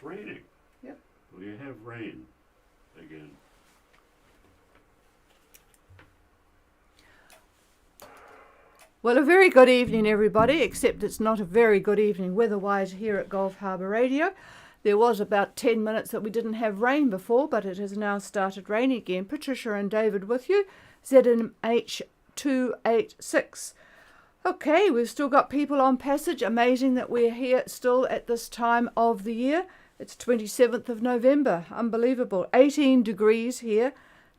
it's raining. Yep. We have rain again. Well, a very good evening, everybody, except it's not a very good evening weather-wise here at Gulf Harbour Radio. There was about 10 minutes that we didn't have rain before, but it has now started raining again. Patricia and David with you, ZMH286. Okay, we've still got people on passage. Amazing that we're here still at this time of the year. It's 27th of November. Unbelievable. 18 degrees here.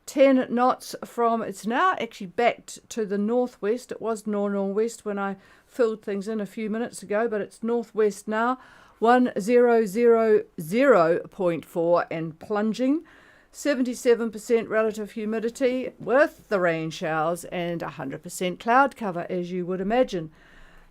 10 knots from, it's now actually backed to the northwest. It was northwest when I filled things in a few minutes ago, but it's northwest now. 1000.4 and plunging. 77% relative humidity with the rain showers and 100% cloud cover, as you would imagine.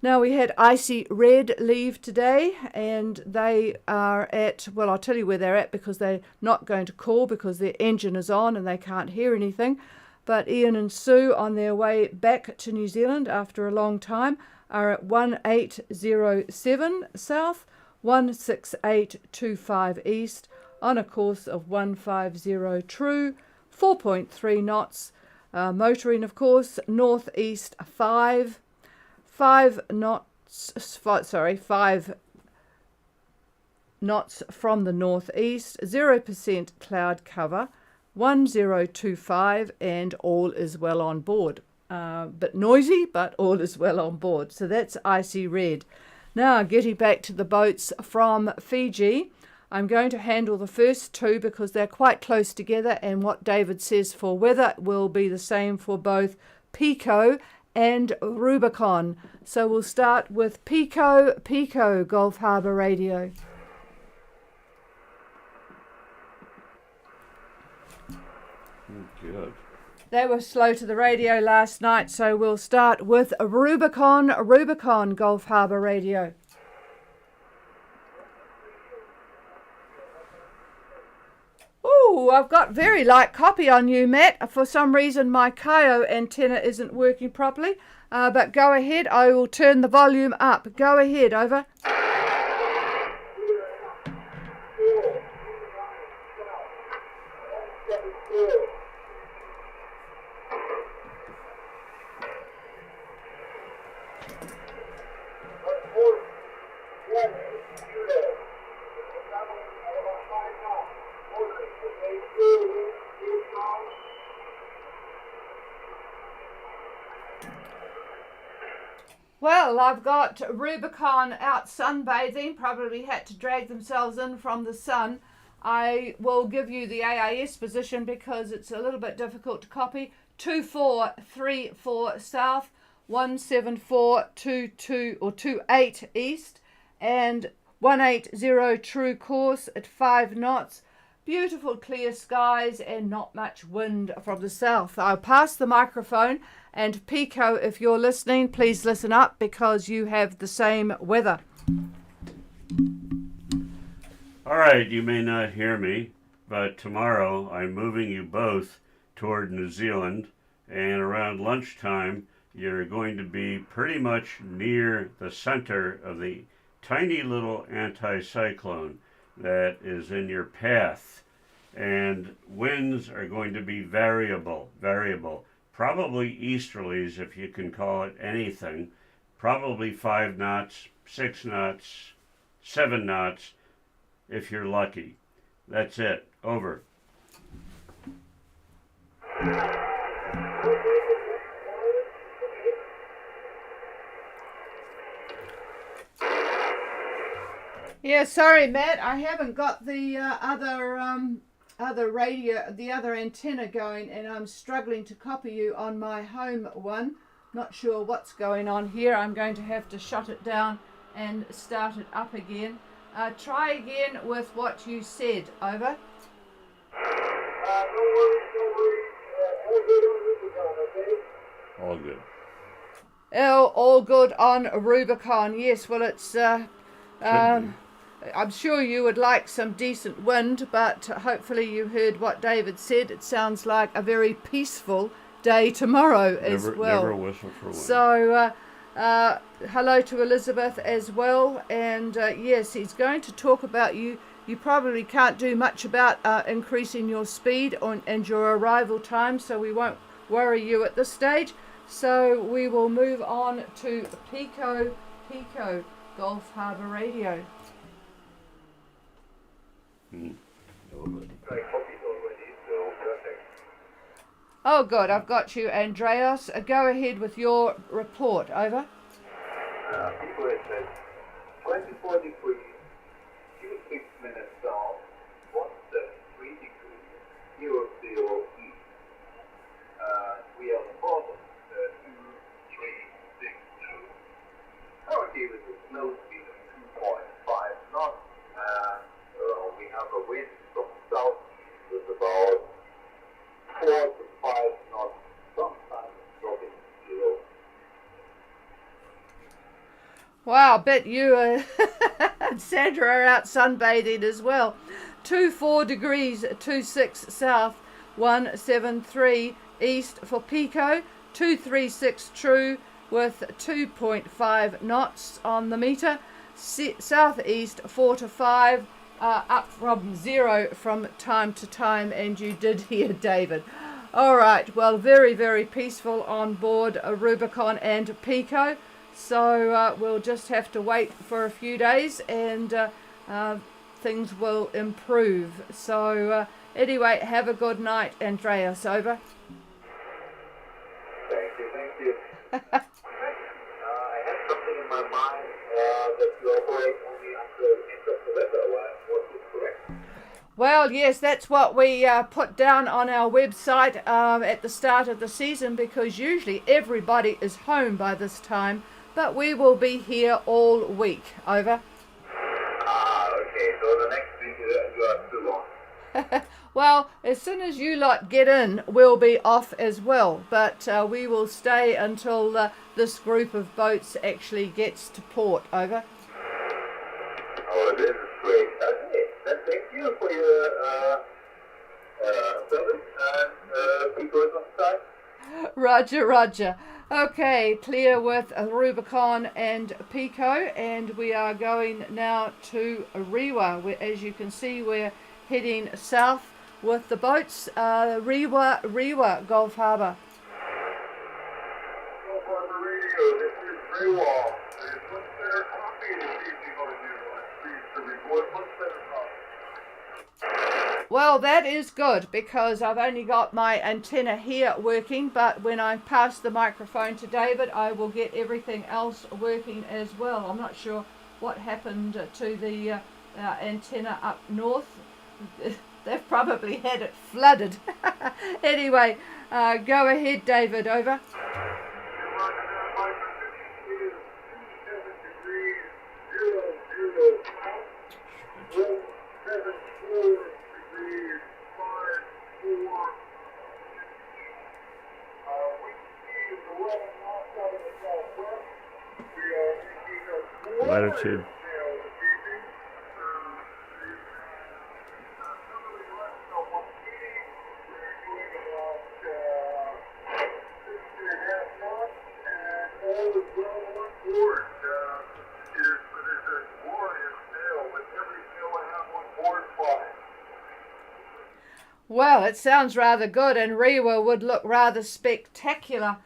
Now, we had icy red leave today, and they are at, well, I'll tell you where they're at because they're not going to call because their engine is on and they can't hear anything. But Ian and Sue, on their way back to New Zealand after a long time, are at 1807 south, 16825 east, on a course of 150 true, 4.3 knots. Motoring, of course, northeast 5 knots from the northeast, 0% cloud cover, 1025, and all is well on board. Bit noisy, but all is well on board. So that's icy red. Now, getting back to the boats from Fiji, I'm going to handle the first two because they're quite close together, and what David says for weather will be the same for both Pico and Rubicon. So we'll start with Pico, Gulf Harbour Radio. Good. They were slow to the radio last night, so we'll start with Rubicon, Gulf Harbour Radio. Oh, I've got very light copy on you, Matt. For some reason, my Kaio antenna isn't working properly. But go ahead. I will turn the volume up. Go ahead. Over. Well, I've got Rubicon out sunbathing, probably had to drag themselves in from the sun. I will give you the AIS position because it's a little bit difficult to copy. 2434 south, 17422 or 28 east, and 180 true course at 5 knots. Beautiful clear skies and not much wind from the south. I'll pass the microphone, and Pico, if you're listening, please listen up because you have the same weather. All right, you may not hear me, but tomorrow I'm moving you both toward New Zealand, and around lunchtime you're going to be pretty much near the center of the tiny little anticyclone that is in your path, and winds are going to be variable, probably easterlies if you can call it anything, probably 5 knots, 6 knots, 7 knots if you're lucky. That's it. Over. Yeah, sorry, Matt. I haven't got the other radio, the other antenna going, and I'm struggling to copy you on my home one. Not sure what's going on here. I'm going to have to shut it down and start it up again. Try again with what you said. Over. All good. All good on Rubicon. Yes, well, it's I'm sure you would like some decent wind, but hopefully you heard what David said. It sounds like a very peaceful day tomorrow as well. Never whistle for wind. So hello to Elizabeth as well, and yes, he's going to talk about you you probably can't do much about increasing your speed and your arrival time, so we won't worry you at this stage. So we will move on to Pico Gulf Harbour Radio. Oh, good. I've got you, Andreas. Go ahead with your report. Over. People it says 24 degrees, 26 minutes south, 173 degrees, 00 east. We are the bottom, 2362. Currently with a slow speed of 2.5 knots. We have a wind from southeast with about 4 to 5 knots, sometimes dropping to 0. Wow, bet you and Sandra are out sunbathing as well. 24 degrees, 26 south, 173 east for Pico, 236 true with 2.5 knots on the meter. Southeast 4 to 5, up from 0 from time to time, and you did hear David. All right, well, very, very peaceful on board Rubicon and Pico. So we'll just have to wait for a few days and things will improve. So anyway, have a good night, Andreas. Over. Thank you. I have something in my mind that you operate only until end of November. Was this correct? Well, yes, that's what we put down on our website at the start of the season, because usually everybody is home by this time, but we will be here all week. Over. Okay, so the next week you are still on. Well, as soon as you lot get in, we'll be off as well, but we will stay until this group of boats actually gets to port. Over. Oh, this is great. Okay, then thank you for your service and be good on time. Roger, Roger. Okay, clear with Rubicon and Pico, and we are going now to Rewa. As you can see, we're heading south with the boats. Rewa Gulf Harbour. Gulf Harbour Radio, this is Rewa. What's their coffee this evening on you? To report, what's their coffee? Well, that is good, because I've only got my antenna here working, but when I pass the microphone to David, I will get everything else working as well. I'm not sure what happened to the antenna up north. They've probably had it flooded. Anyway, go ahead, David. Over. Latitude. Well, it sounds rather good, and Rewa would look rather spectacular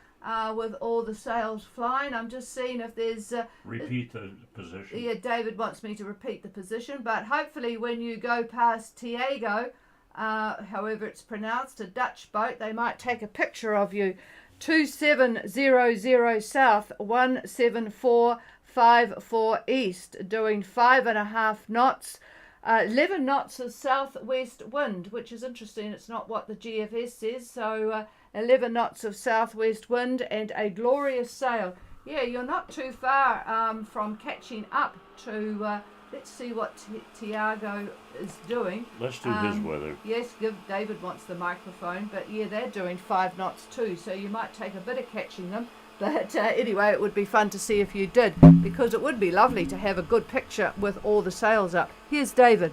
with all the sails flying. I'm just seeing if there's... Repeat the position. Yeah, David wants me to repeat the position, but hopefully when you go past Tiago, however it's pronounced, a Dutch boat, they might take a picture of you. 2700 south, 17454 east, doing 5.5 knots. 11 knots of southwest wind, which is interesting. It's not what the GFS says. So 11 knots of southwest wind and a glorious sail. Yeah, you're not too far from catching up to, let's see what Tiago is doing. Let's do his weather. Yes, David wants the microphone, but yeah, they're doing 5 knots too, so you might take a bit of catching them. But anyway, it would be fun to see if you did, because it would be lovely to have a good picture with all the sails up. Here's David.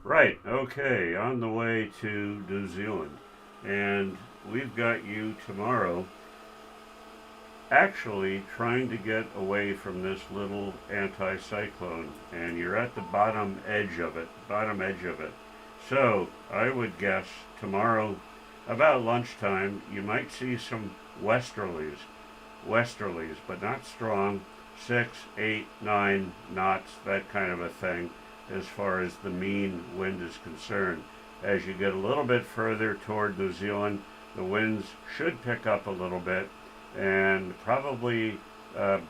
Right, okay, on the way to New Zealand. And we've got you tomorrow actually trying to get away from this little anticyclone, and you're at the bottom edge of it. So I would guess tomorrow about lunchtime you might see some westerlies, but not strong, 6, 8, 9 knots, that kind of a thing, as far as the mean wind is concerned. As you get a little bit further toward New Zealand, the winds should pick up a little bit and probably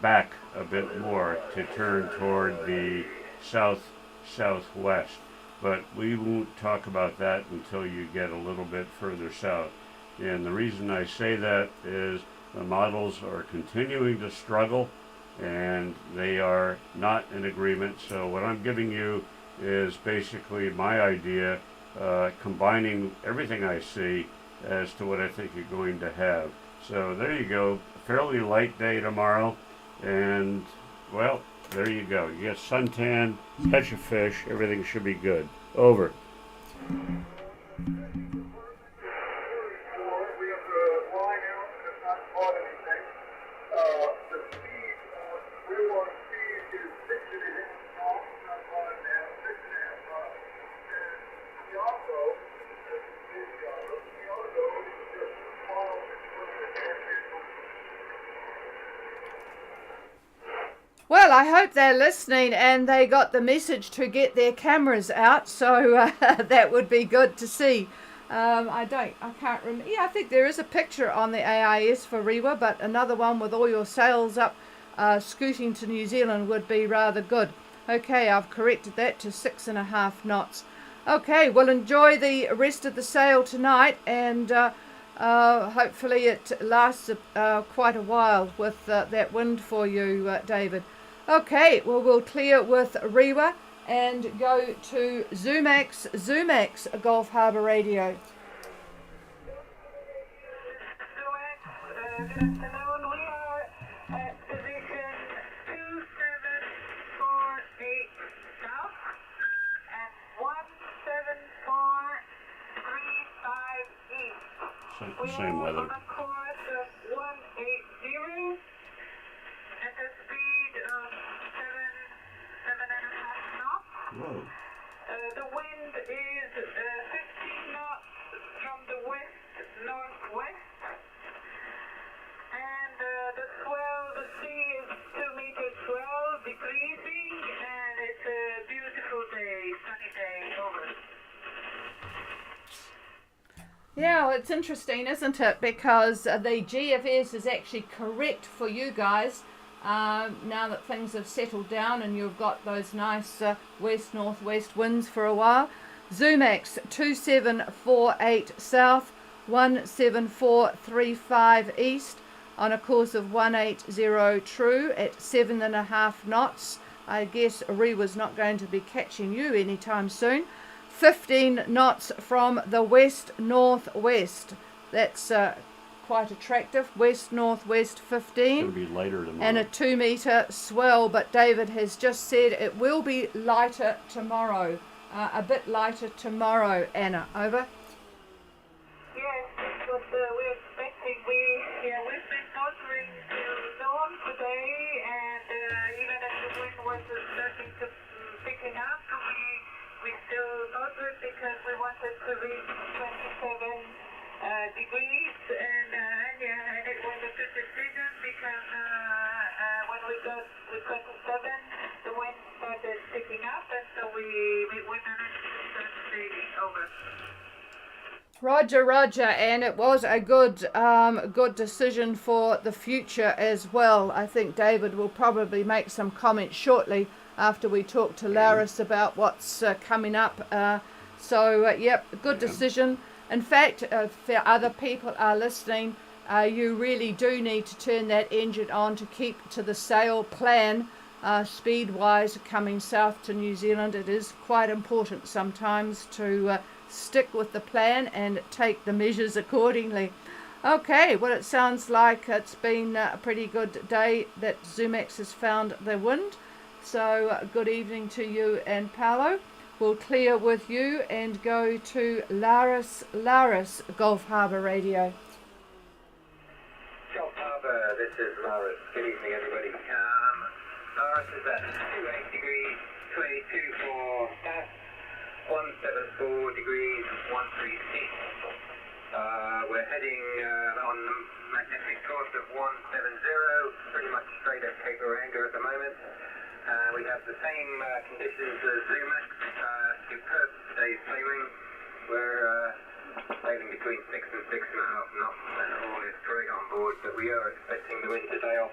back a bit more to turn toward the southwest. But we won't talk about that until you get a little bit further south. And the reason I say that is the models are continuing to struggle and they are not in agreement. So what I'm giving you is basically my idea, combining everything I see as to what I think you're going to have. So there you go, a fairly light day tomorrow, and well, there you go. You get suntan, catch a fish, everything should be good. Over. Well, I hope they're listening and they got the message to get their cameras out, so that would be good to see. I can't remember. Yeah, I think there is a picture on the AIS for Rewa, but another one with all your sails up, scooting to New Zealand would be rather good. Okay, I've corrected that to 6.5 knots. Okay, well, enjoy the rest of the sail tonight, and hopefully it lasts quite a while with that wind for you, David. Okay, well, we'll clear with Rewa and go to Zumax Gulf Harbour Radio. Good afternoon. We are at position 2748 south and 17435 east. Same weather. On a course of 180 at a speed of 7.5 knots. Whoa. The wind is 15 knots from the west-northwest. And the sea is 2 meters swell, decreasing, and it's a beautiful day, sunny day, over. Yeah, it's interesting, isn't it? Because the GFS is actually correct for you guys now that things have settled down and you've got those nice west-northwest winds for a while. Zumax 2748 south, 17435 east, on a course of 180 true at 7.5 knots. I guess Rewa's not going to be catching you anytime soon. 15 knots from the west-northwest. That's quite attractive. West-northwest 15. It's going to be lighter tomorrow. And a 2 meter swell, but David has just said it will be lighter tomorrow. A bit lighter tomorrow, Anna. Over. Yes, that's what we're expecting. We've been motoring to north today, and even as the wind was starting to picking up, we still motored because we wanted to reach 27 degrees, and it was a good decision because when we got to 27, the wind started picking up, and so we managed to start sailing. Over. Roger, and it was a good decision for the future as well. I think David will probably make some comments shortly after we talk to Laris about what's coming up. Yep, good decision. In fact, if other people are listening, you really do need to turn that engine on to keep to the sail plan, speed-wise, coming south to New Zealand. It is quite important sometimes to stick with the plan and take the measures accordingly. Okay, well, it sounds like it's been a pretty good day that Zumax has found the wind. So good evening to you and Paolo. We'll clear with you and go to Laris Gulf Harbour Radio. Gulf Harbour, this is Lawrence. Good evening, everybody. Lawrence is at 28 degrees, 22 for south, 174 degrees, 13 east. We're heading on the magnetic course of 170, pretty much straight at Cape Oranga at the moment. We have the same conditions as Zumac, superb today's sailing. We're sailing between 6 and 6.5 knots, and all is great on board, but we are expecting the wind to die off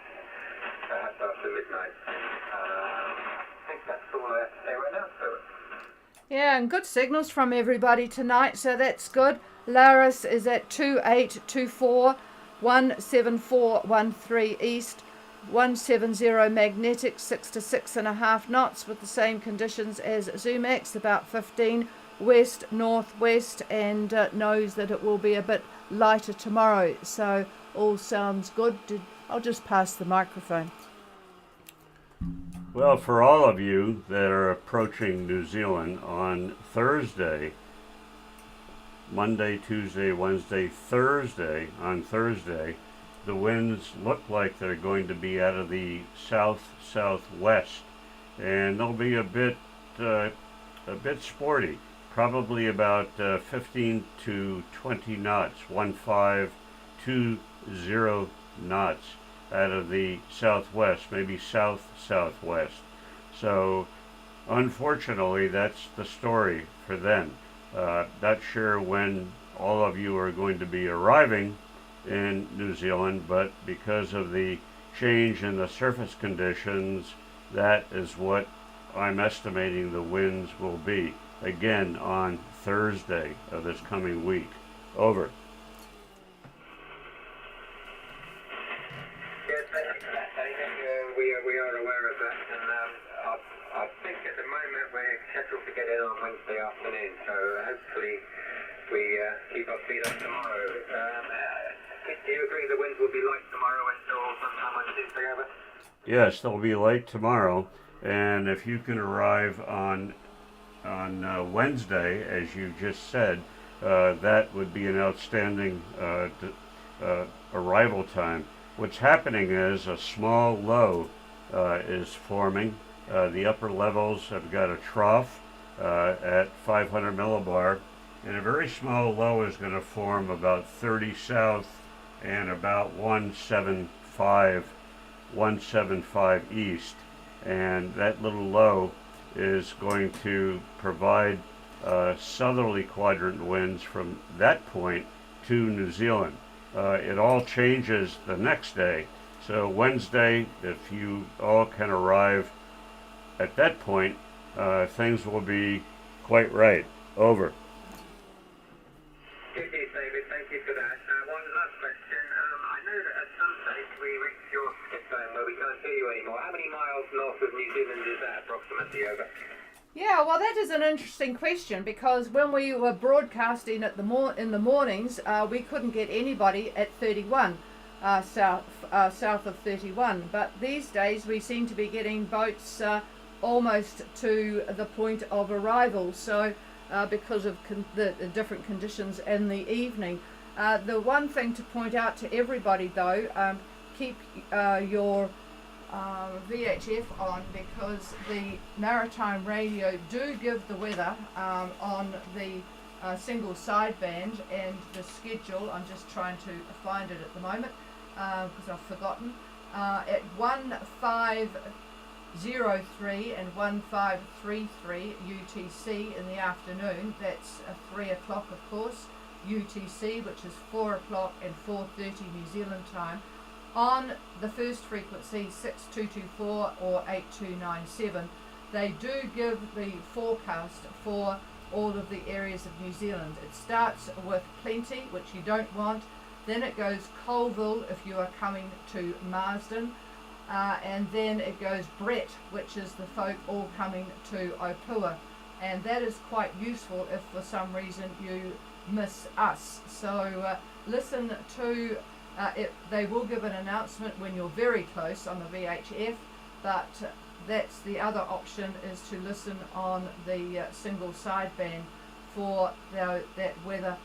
perhaps after midnight. I think that's all I have to say right now, so. Yeah, and good signals from everybody tonight, so that's good. Laris is at 2824, 17413 east, 170 magnetic, 6 to 6.5 knots with the same conditions as Zumax, about 15 west northwest, and knows that it will be a bit lighter tomorrow. So all sounds good. I'll just pass the microphone. Well, for all of you that are approaching New Zealand on Thursday, Monday, Tuesday, Wednesday, Thursday, on Thursday, the winds look like they're going to be out of the south-southwest, and they'll be a bit sporty, probably about 15 to 20 knots, 1520 knots out of the southwest, maybe south-southwest. So unfortunately, that's the story for then. Not sure when all of you are going to be arriving in New Zealand, but because of the change in the surface conditions, that is what I'm estimating the winds will be again on Thursday of this coming week. Over. Yes, thank you for that. I think we are aware of that, and I think at the moment we're scheduled to get in on Wednesday afternoon, so hopefully we keep our feet up tomorrow. Do you agree the winds will be light tomorrow until sometime on Tuesday, over? Yes, they'll be light tomorrow, and if you can arrive on Wednesday, as you just said, that would be an outstanding arrival time. What's happening is a small low is forming. The upper levels have got a trough at 500 millibar, and a very small low is going to form about 30 south and about 175 east, and that little low is going to provide southerly quadrant winds from that point to New Zealand. It all changes the next day. So Wednesday, if you all can arrive at that point, things will be quite right. Over. Good news, David. Thank you for that. One last question. I know that at some stage we reached your skip zone where we can't hear you anymore. How many miles north of New Zealand is that approximately, over? Yeah, well, that is an interesting question, because when we were broadcasting at in the mornings, we couldn't get anybody at 31 south of 31. But these days we seem to be getting boats almost to the point of arrival. So because of the different conditions in the evening, the one thing to point out to everybody though, keep your VHF on, because the maritime radio do give the weather on the single sideband, and the schedule, I'm just trying to find it at the moment because I've forgotten, at 1503 and 1533 UTC in the afternoon. That's 3 o'clock of course UTC, which is 4 o'clock and 4:30 New Zealand time. On the first frequency, 6224 or 8297, they do give the forecast for all of the areas of New Zealand. It starts with Plenty, which you don't want, then it goes Colville if you are coming to Marsden, and then it goes Brett, which is the folk all coming to Opua, and that is quite useful if for some reason you miss us. So listen to they will give an announcement when you're very close on the VHF, but that's the other option, is to listen on the single sideband for that weather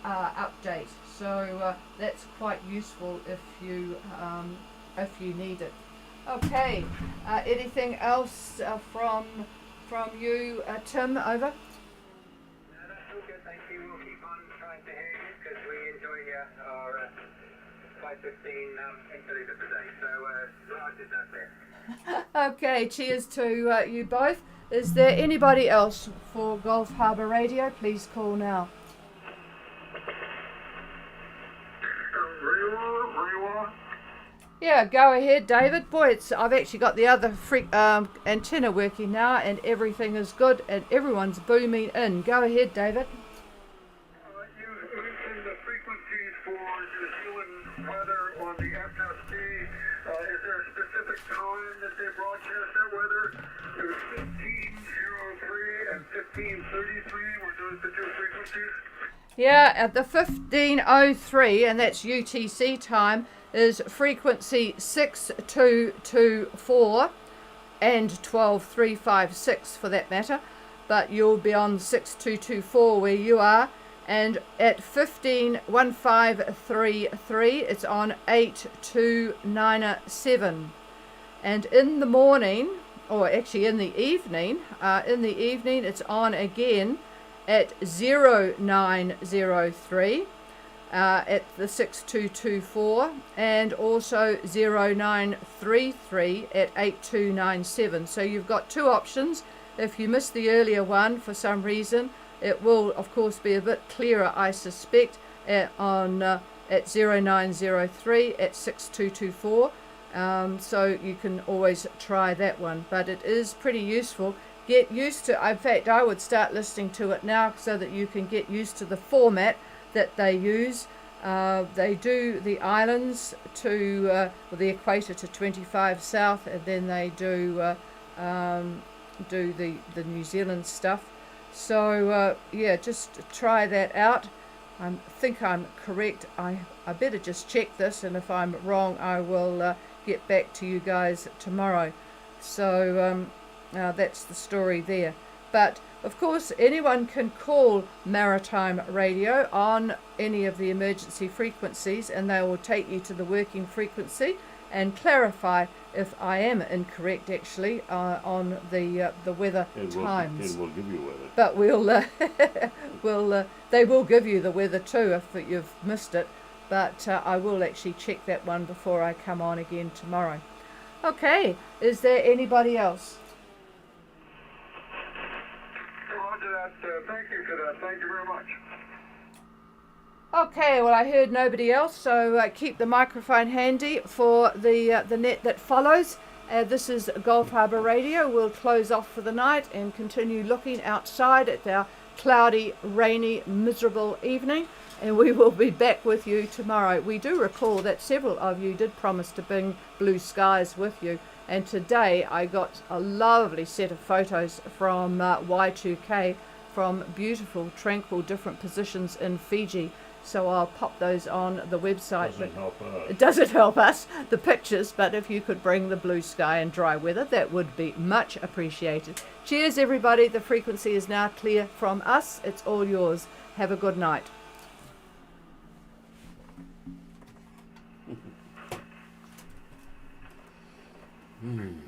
update. So that's quite useful if you need it. Okay. Anything else from you, Tim? Over. No, that's all good, thank you. We'll keep on trying to hear you because we enjoy our 5:15 interlude of the day. So, right, is that there? Okay. Cheers to you both. Is there anybody else for Gulf Harbour Radio? Please call now. Yeah, go ahead, David. Boy, I've actually got the other antenna working now, and everything is good, and everyone's booming in. Go ahead, David. You mentioned the frequencies for New Zealand weather on the FST. Is there a specific time that they broadcast that weather? It was 1503 and 1533 were those the two frequencies? Yeah, at the 1503, and that's UTC time, is frequency 6224 and 12356 for that matter, but you'll be on 6224 where you are, and at 1533 it's on 8297, and in the morning, or actually in the evening it's on again at 0903 at the 6224, and also 0933 at 8297. So you've got two options. If you missed the earlier one for some reason, it will of course be a bit clearer, I suspect, at 0903 at 6224. So you can always try that one, but it is pretty useful. Get used to, in fact I would start listening to it now so that you can get used to the format that they use. They do the islands to the equator to 25 south, and then they do the New Zealand stuff. So yeah, just try that out. I think I'm correct. I better just check this, and if I'm wrong I will get back to you guys tomorrow. So that's the story there. But of course anyone can call Maritime Radio on any of the emergency frequencies, and they will take you to the working frequency and clarify if I am incorrect actually on the weather times. And we'll give you weather. But they will give you the weather too if you've missed it. But I will actually check that one before I come on again tomorrow. Okay, is there anybody else? Roger that. Thank you for that. Thank you very much. Okay, well I heard nobody else, so keep the microphone handy for the net that follows. This is Gulf Harbour Radio. We'll close off for the night and continue looking outside at our cloudy, rainy, miserable evening, and we will be back with you tomorrow. We do recall that several of you did promise to bring blue skies with you, and today I got a lovely set of photos from Y2K from beautiful, tranquil, different positions in Fiji. So I'll pop those on the website. Doesn't help us. It doesn't help us, the pictures, but if you could bring the blue sky and dry weather, that would be much appreciated. Cheers, everybody. The frequency is now clear from us. It's all yours. Have a good night. Hmm.